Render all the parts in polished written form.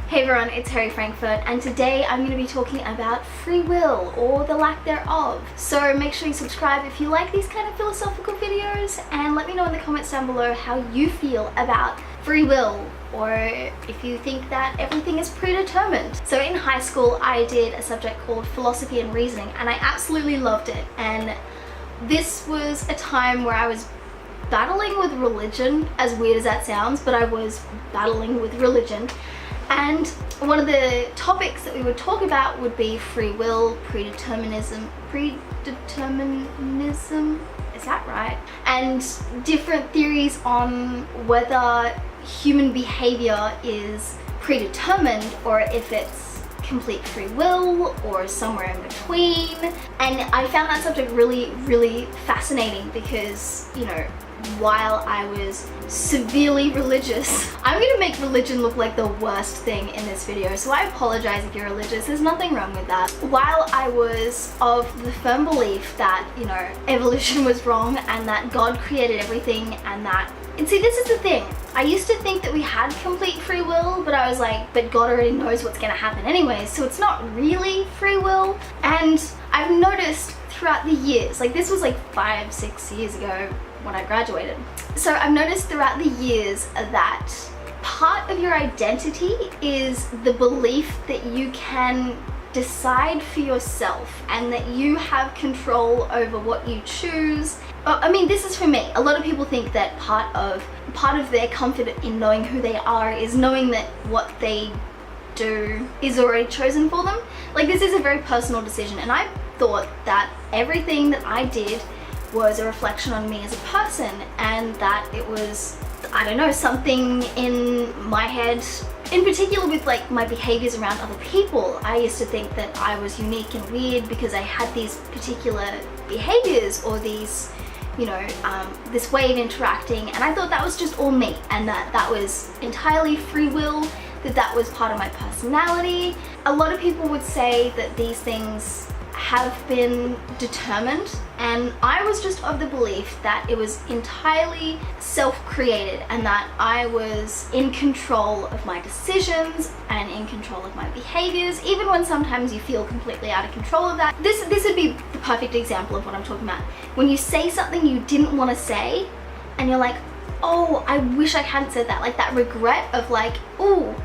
Hey everyone, it's Harry Frankfurt, and today I'm going to be talking about free will, or the lack thereof. So make sure you subscribe if you like these kind of philosophical videos, and let me know in the comments down below how you feel about free will, or if you think that everything is predetermined. So in high school I did a subject called philosophy and reasoning, and I absolutely loved it. And this was a time where I was battling with religion, as weird as that sounds, but I was battling with religion. And one of the topics that we would talk about would be free will, predeterminism, is that right? And different theories on whether human behavior is predetermined or if it's complete free will or somewhere in between. And I found that subject really, really fascinating because, you know, while I was severely religious, I'm gonna make religion look like the worst thing in this video, so I apologize if you're religious, there's nothing wrong with that. While I was of the firm belief that, you know, evolution was wrong and that God created everything and that, and see, this is the thing, I used to think that we had complete free will, but I was like, but God already knows what's gonna happen anyway, so it's not really free will. And I've noticed throughout the years, like this was like 5-6 years ago when I graduated. So I've noticed throughout the years that part of your identity is the belief that you can decide for yourself and that you have control over what you choose. I mean, this is for me. A lot of people think that part of their comfort in knowing who they are is knowing that what they do is already chosen for them. Like, this is a very personal decision, and I thought that everything that I did was a reflection on me as a person, and that it was, I don't know, something in my head, in particular with like my behaviors around other people. I used to think that I was unique and weird because I had these particular behaviors or these, you know, this way of interacting, and I thought that was just all me and that was entirely free will, that was part of my personality. A lot of people would say that these things have been determined, and I was just of the belief that it was entirely self-created and that I was in control of my decisions and in control of my behaviors, even when sometimes you feel completely out of control of that. This would be the perfect example of what I'm talking about. When you say something you didn't want to say and you're like, oh, I wish I hadn't said that, like that regret of like, oh,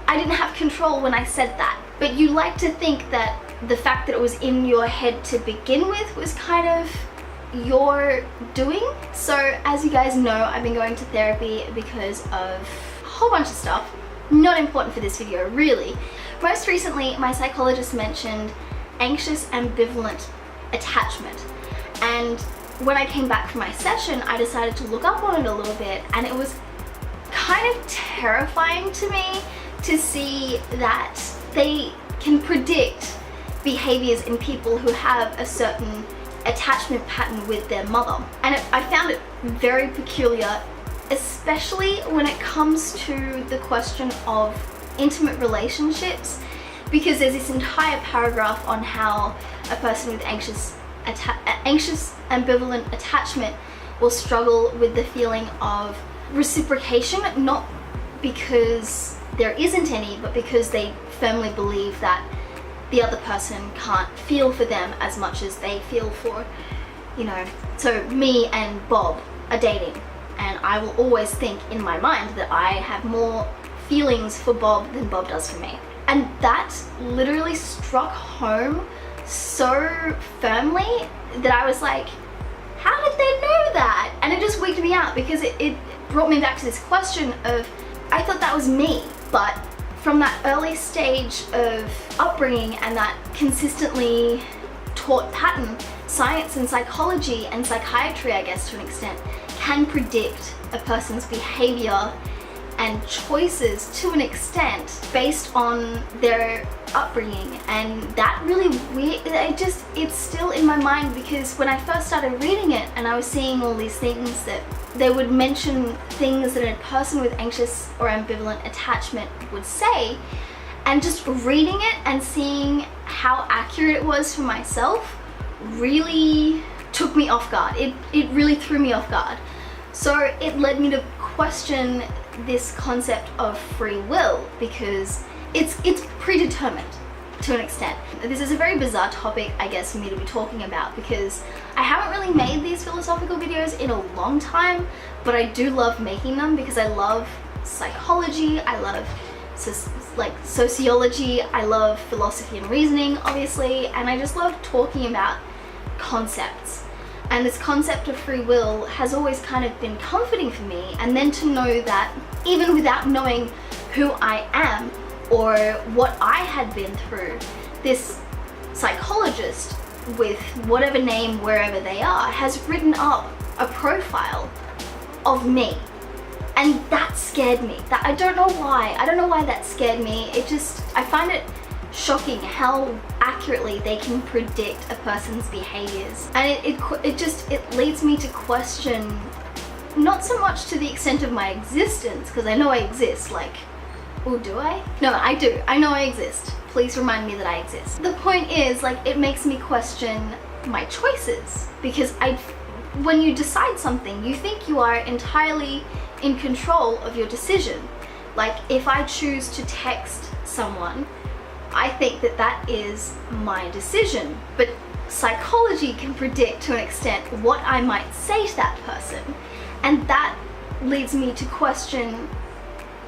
I didn't have control when I said that. But you like to think that the fact that it was in your head to begin with was kind of your doing. So as you guys know, I've been going to therapy because of a whole bunch of stuff, not important for this video really. Most recently, my psychologist mentioned anxious ambivalent attachment, and when I came back from my session, I decided to look up on it a little bit, and it was kind of terrifying to me to see that they can predict behaviors in people who have a certain attachment pattern with their mother. And I found it very peculiar, especially when it comes to the question of intimate relationships, because there's this entire paragraph on how a person with anxious ambivalent attachment will struggle with the feeling of reciprocation, not because there isn't any, but because they firmly believe that the other person can't feel for them as much as they feel for, you know. So me and Bob are dating, and I will always think in my mind that I have more feelings for Bob than Bob does for me. And that literally struck home so firmly that I was like, how did they know that? And it just wigged me out, because it brought me back to this question of, I thought that was me, but from that early stage of upbringing and that consistently taught pattern, science and psychology and psychiatry, I guess to an extent, can predict a person's behavior and choices to an extent based on their upbringing. And that really it's still in my mind, because when I first started reading it and I was seeing all these things that they would mention, things that a person with anxious or ambivalent attachment would say, and just reading it and seeing how accurate it was for myself really took me off guard. It really threw me off guard. So it led me to question this concept of free will, because it's predetermined to an extent. This is a very bizarre topic, I guess, for me to be talking about because I haven't really made these philosophical videos in a long time, but I do love making them because I love psychology, I love sociology, I love philosophy and reasoning, obviously, and I just love talking about concepts. And this concept of free will has always kind of been comforting for me, and then to know that even without knowing who I am or what I had been through, this psychologist with whatever name wherever they are has written up a profile of me. And that scared me. That I don't know why. I don't know why that scared me. I find it shocking how accurately they can predict a person's behaviors. And it leads me to question, not so much to the extent of my existence, because I know I exist, like, oh, do I? No, I do. I know I exist. Please remind me that I exist. The point is, like, it makes me question my choices, because when you decide something, you think you are entirely in control of your decision. Like, if I choose to text someone, I think that that is my decision. But psychology can predict to an extent what I might say to that person. And that leads me to question,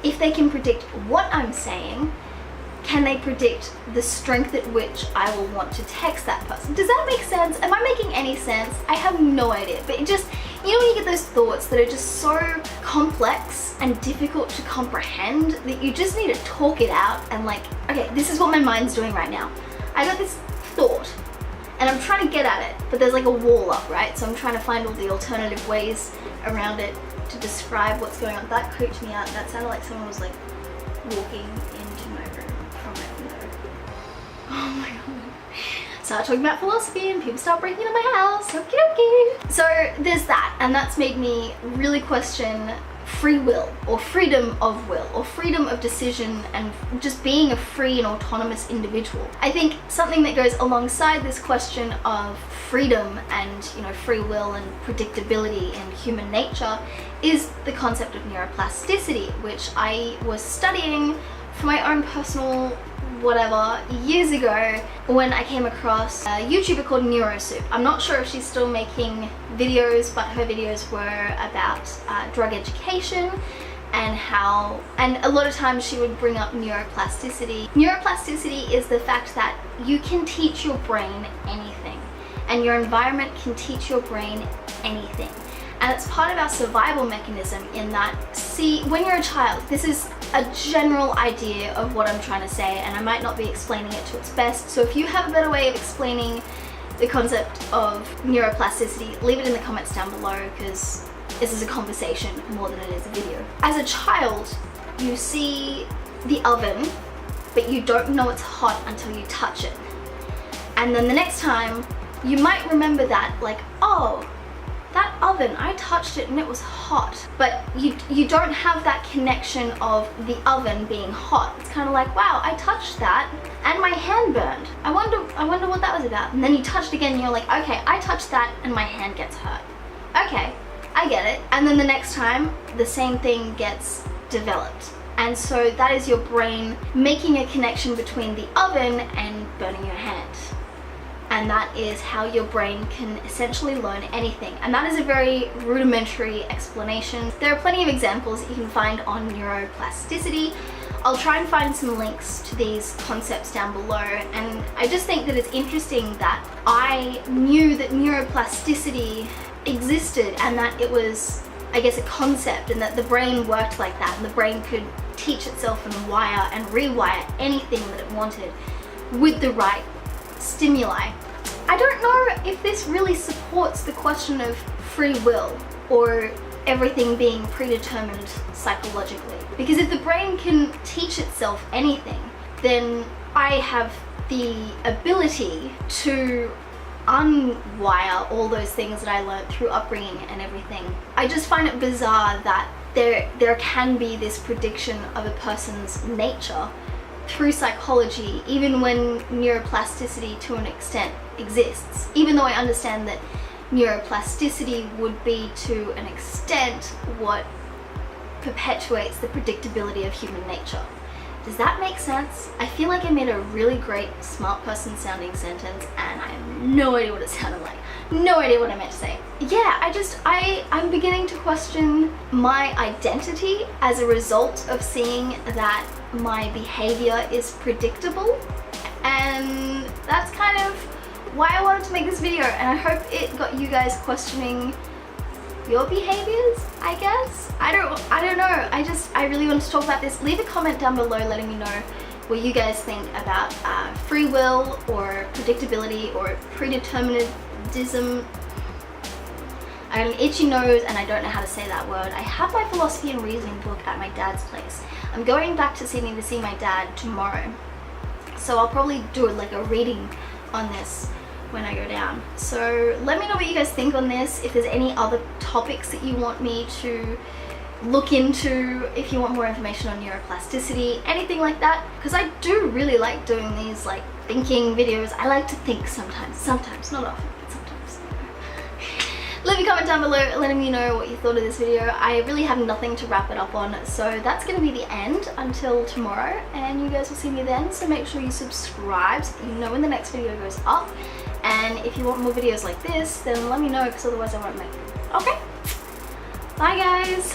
if they can predict what I'm saying, can they predict the strength at which I will want to text that person? Does that make sense? Am I making any sense? I have no idea, but it just, you know, when you get those thoughts that are just so complex and difficult to comprehend that you just need to talk it out and like, okay, this is what my mind's doing right now. I got this thought and I'm trying to get at it, but there's like a wall up, right? So I'm trying to find all the alternative ways around it to describe what's going on. That creeped me out. That sounded like someone was like walking into my room from my window. Oh my god. Start talking about philosophy and people start breaking into my house. Okie dokie. So there's that, and that's made me really question free will, or freedom of will, or freedom of decision, and just being a free and autonomous individual. I think something that goes alongside this question of freedom and, you know, free will and predictability in human nature is the concept of neuroplasticity, which I was studying for my own personal whatever years ago when I came across a YouTuber called NeuroSoup. I'm not sure if she's still making videos, but her videos were about drug education and a lot of times she would bring up neuroplasticity. Neuroplasticity is the fact that you can teach your brain anything, and your environment can teach your brain anything. And it's part of our survival mechanism in that, see, when you're a child, this is a general idea of what I'm trying to say, and I might not be explaining it to its best, so if you have a better way of explaining the concept of neuroplasticity, leave it in the comments down below, because this is a conversation more than it is a video. As a child, you see the oven, but you don't know it's hot until you touch it. And then the next time, you might remember that, like, oh, that oven, I touched it and it was hot. But you don't have that connection of the oven being hot. It's kind of like, wow, I touched that and my hand burned. I wonder what that was about. And then you touched again and you're like, okay, I touched that and my hand gets hurt. Okay, I get it. And then the next time, the same thing gets developed. And so that is your brain making a connection between the oven and burning your hand. And that is how your brain can essentially learn anything. And that is a very rudimentary explanation. There are plenty of examples that you can find on neuroplasticity. I'll try and find some links to these concepts down below. And I just think that it's interesting that I knew that neuroplasticity existed and that it was, I guess, a concept, and that the brain worked like that, and the brain could teach itself and wire and rewire anything that it wanted with the right stimuli. I don't know if this really supports the question of free will or everything being predetermined psychologically. Because if the brain can teach itself anything, then I have the ability to unwire all those things that I learned through upbringing and everything. I just find it bizarre that there can be this prediction of a person's nature through psychology, even when neuroplasticity to an extent exists. Even though I understand that neuroplasticity would be to an extent what perpetuates the predictability of human nature. Does that make sense? I feel like I made a really great smart person sounding sentence and I have no idea what it sounded like. No idea what I meant to say. Yeah, I'm beginning to question my identity as a result of seeing that my behavior is predictable. And that's kind of why I wanted to make this video, and I hope it got you guys questioning your behaviors, I guess. I don't know. I really want to talk about this. Leave a comment down below letting me know what you guys think about free will or predictability or predeterminism. I got an itchy nose and I don't know how to say that word. I have my philosophy and reasoning book at my dad's place. I'm going back to Sydney to see my dad tomorrow. So I'll probably do like a reading on this when I go down. So let me know what you guys think on this, if there's any other topics that you want me to look into, if you want more information on neuroplasticity, anything like that, because I do really like doing these like thinking videos. I like to think sometimes, not often, but sometimes. Leave a comment down below letting me know what you thought of this video. I really have nothing to wrap it up on, so that's going to be the end until tomorrow, and you guys will see me then. So make sure you subscribe so you know when the next video goes up, and if you want more videos like this, then let me know, because otherwise I won't make them. Okay, bye guys.